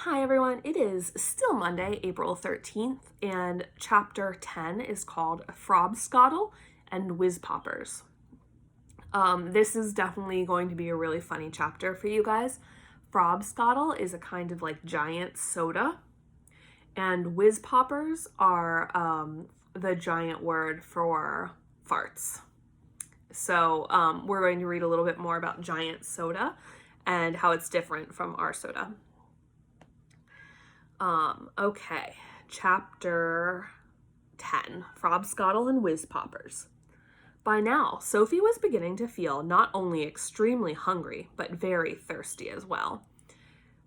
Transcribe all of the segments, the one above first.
Hi everyone, it is still Monday, April 13th, and chapter 10 is called Frobscottle and Whiz Poppers. This is definitely going to be a really funny chapter for you guys. Frobscottle is a kind of like giant soda, and Whiz Poppers are the giant word for farts. So we're going to read a little bit more about giant soda and how it's different from our soda. Okay, chapter 10, Frobscottle and Whiz Poppers. By now, Sophie was beginning to feel not only extremely hungry, but very thirsty as well.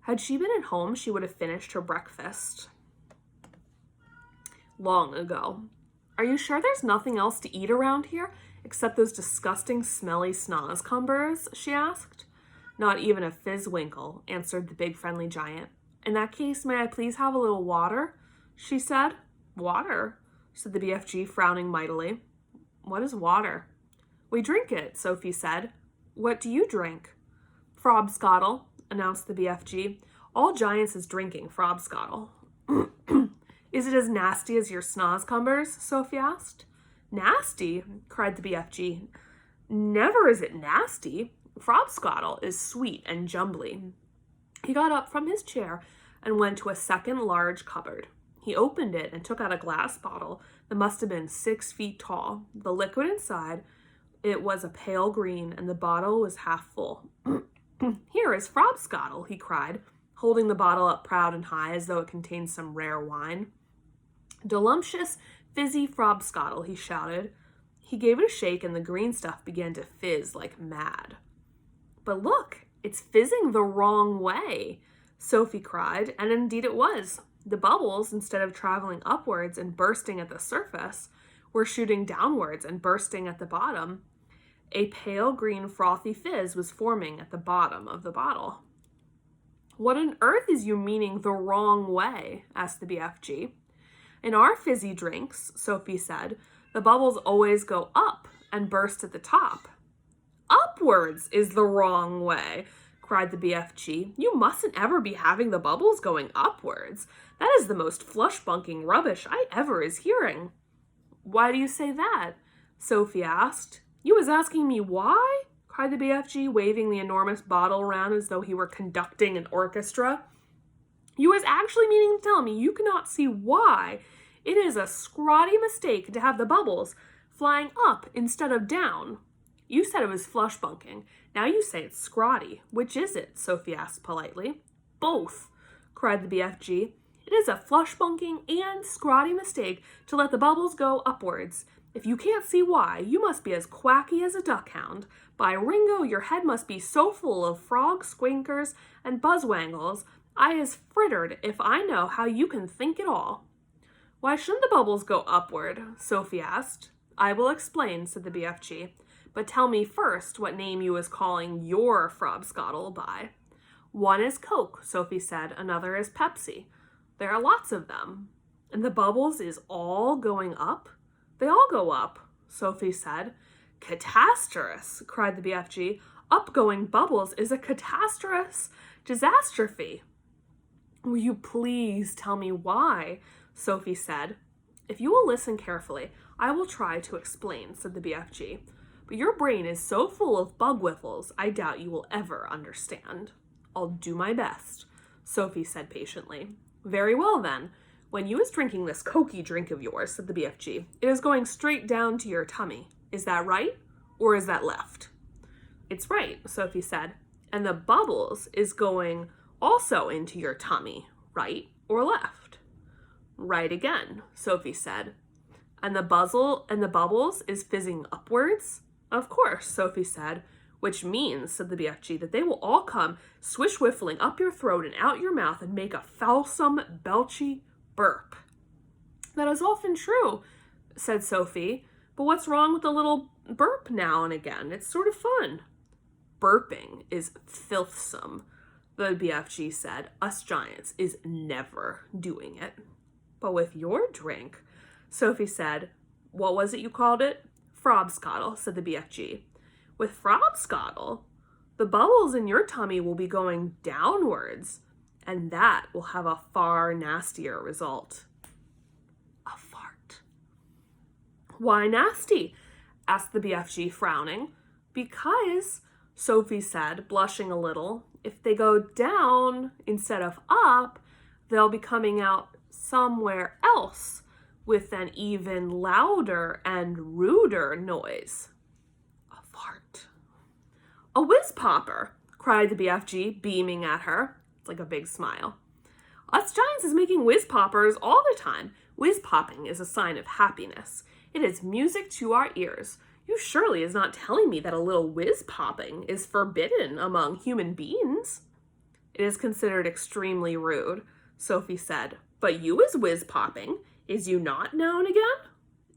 Had she been at home, she would have finished her breakfast long ago. Are you sure there's nothing else to eat around here, except those disgusting, smelly snozcumbers? She asked. Not even a fizzwinkle, answered the big friendly giant. In that case, may I please have a little water? She said. Water? Said the BFG, frowning mightily. What is water? We drink it, Sophie said. What do you drink? Frobscottle, announced the BFG. All giants is drinking Frobscottle. Is it as nasty as your snozcumbers? Sophie asked. Nasty? Cried the BFG. Never is it nasty. Frobscottle is sweet and jumbly. He got up from his chair and went to a second large cupboard. He opened it and took out a glass bottle that must have been 6 feet tall. The liquid inside, it was a pale green, and the bottle was half full. Here is Frobscottle, he cried, holding the bottle up proud and high as though it contained some rare wine. Delumptious, fizzy Frobscottle, he shouted. He gave it a shake, and the green stuff began to fizz like mad. But look, it's fizzing the wrong way, Sophie cried, and indeed it was. The bubbles, instead of traveling upwards and bursting at the surface, were shooting downwards and bursting at the bottom. A pale green frothy fizz was forming at the bottom of the bottle. What on earth is you meaning the wrong way? Asked the BFG. In our fizzy drinks, Sophie said, the bubbles always go up and burst at the top. Upwards is the wrong way, cried the BFG. You mustn't ever be having the bubbles going upwards. That is the most flush-bunking rubbish I ever is hearing. Why do you say that? Sophie asked. You was asking me why? Cried the BFG, waving the enormous bottle around as though he were conducting an orchestra. You was actually meaning to tell me you cannot see why it is a scrawny mistake to have the bubbles flying up instead of down. You said it was flush-bunking. Now you say it's scrawny. Which is it? Sophie asked politely. Both, cried the BFG. It is a flush-bunking and scrawny mistake to let the bubbles go upwards. If you can't see why, you must be as quacky as a duckhound. By Ringo, your head must be so full of frog squinkers and buzzwangles, I is frittered if I know how you can think at all. Why shouldn't the bubbles go upward? Sophie asked. I will explain, said the BFG. But tell me first what name you is calling your Frobscottle by. One is Coke, Sophie said. Another is Pepsi. There are lots of them. And the bubbles is all going up? They all go up, Sophie said. Catastrophe, cried the BFG. Upgoing bubbles is a catastrophe disastrophe. Will you please tell me why? Sophie said. If you will listen carefully, I will try to explain, said the BFG. But your brain is so full of bug whiffles, I doubt you will ever understand. I'll do my best, Sophie said patiently. Very well, then. When you is drinking this cokey drink of yours, said the BFG, it is going straight down to your tummy. Is that right, or is that left? It's right, Sophie said. And the bubbles is going also into your tummy, right or left? Right again, Sophie said. And the bubbles is fizzing upwards? Of course, Sophie said, which means, said the BFG, that they will all come swish-whiffling up your throat and out your mouth and make a foulsome, belchy burp. That is often true, said Sophie, but what's wrong with a little burp now and again? It's sort of fun. Burping is filthsome, the BFG said. Us giants is never doing it. But with your drink, Sophie said, what was it you called it? Frobscottle, said the BFG. With Frobscottle, the bubbles in your tummy will be going downwards, and that will have a far nastier result. A fart. Why nasty? Asked the BFG, frowning. Because, Sophie said, blushing a little, if they go down instead of up, they'll be coming out somewhere else with an even louder and ruder noise. A fart. A whiz popper, cried the BFG, beaming at her. It's like a big smile. Us giants is making whiz poppers all the time. Whiz popping is a sign of happiness. It is music to our ears. You surely is not telling me that a little whiz popping is forbidden among human beings. It is considered extremely rude, Sophie said. But you is whiz popping. Is you not now and again?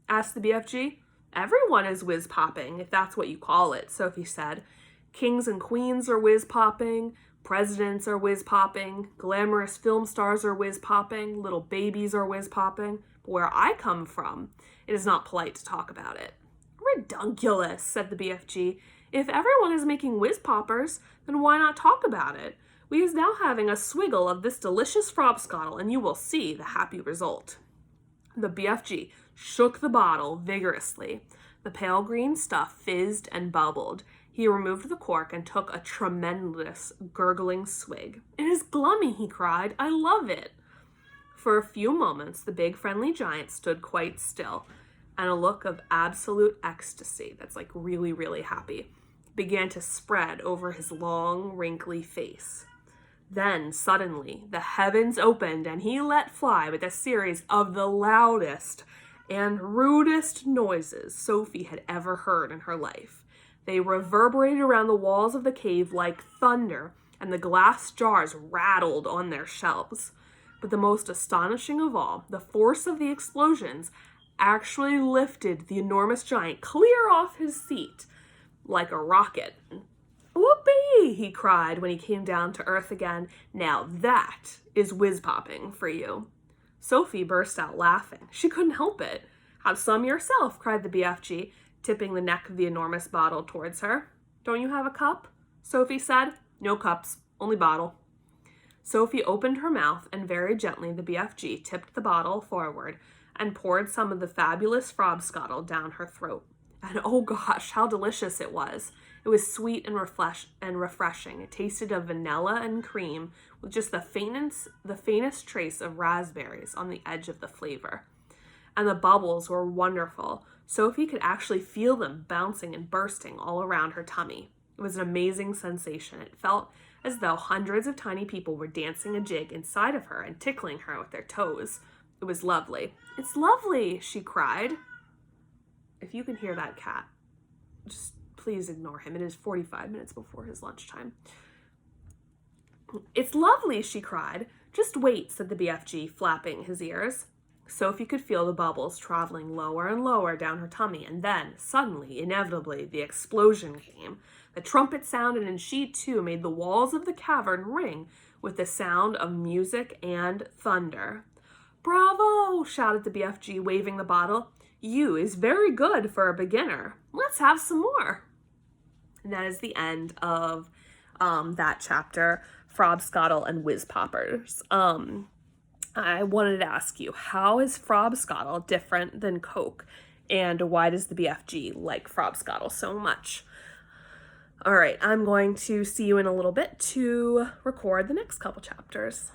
Asked the BFG. Everyone is whiz popping, if that's what you call it, Sophie said. Kings and queens are whiz popping. Presidents are whiz popping. Glamorous film stars are whiz popping. Little babies are whiz popping. But where I come from, it is not polite to talk about it. Redunculous, said the BFG. If everyone is making whiz poppers, then why not talk about it? We is now having a swiggle of this delicious frobscottle, and you will see the happy result. The BFG shook the bottle vigorously. The pale green stuff fizzed and bubbled. He removed the cork and took a tremendous gurgling swig. It is glummy, he cried. I love it. For a few moments, the big friendly giant stood quite still, and a look of absolute ecstasy, that's like really, really happy, began to spread over his long, wrinkly face. Then, suddenly, the heavens opened and he let fly with a series of the loudest and rudest noises Sophie had ever heard in her life. They reverberated around the walls of the cave like thunder, and the glass jars rattled on their shelves. But the most astonishing of all, the force of the explosions actually lifted the enormous giant clear off his seat like a rocket. Whoopee, he cried when he came down to earth again. Now that is whiz-popping for you. Sophie burst out laughing. She couldn't help it. Have some yourself, cried the BFG, tipping the neck of the enormous bottle towards her. Don't you have a cup? Sophie said. No cups, only bottle. Sophie opened her mouth, and very gently the BFG tipped the bottle forward and poured some of the fabulous frobscottle down her throat. And oh gosh, how delicious it was. It was sweet and refreshing. It tasted of vanilla and cream with just the faintest trace of raspberries on the edge of the flavor. And the bubbles were wonderful. Sophie could actually feel them bouncing and bursting all around her tummy. It was an amazing sensation. It felt as though hundreds of tiny people were dancing a jig inside of her and tickling her with their toes. It was lovely. It's lovely, she cried. If you can hear that cat, just please ignore him. It is 45 minutes before his lunchtime. It's lovely, she cried. Just wait, said the BFG, flapping his ears. Sophie could feel the bubbles traveling lower and lower down her tummy, and then, suddenly, inevitably, the explosion came. The trumpet sounded, and she, too, made the walls of the cavern ring with the sound of music and thunder. Bravo, shouted the BFG, waving the bottle. You is very good for a beginner. Let's have some more. And that is the end of that chapter, Frobscottle and Whiz Poppers. I wanted to ask you, how is Frobscottle different than Coke? And why does the BFG like Frobscottle so much? All right, I'm going to see you in a little bit to record the next couple chapters.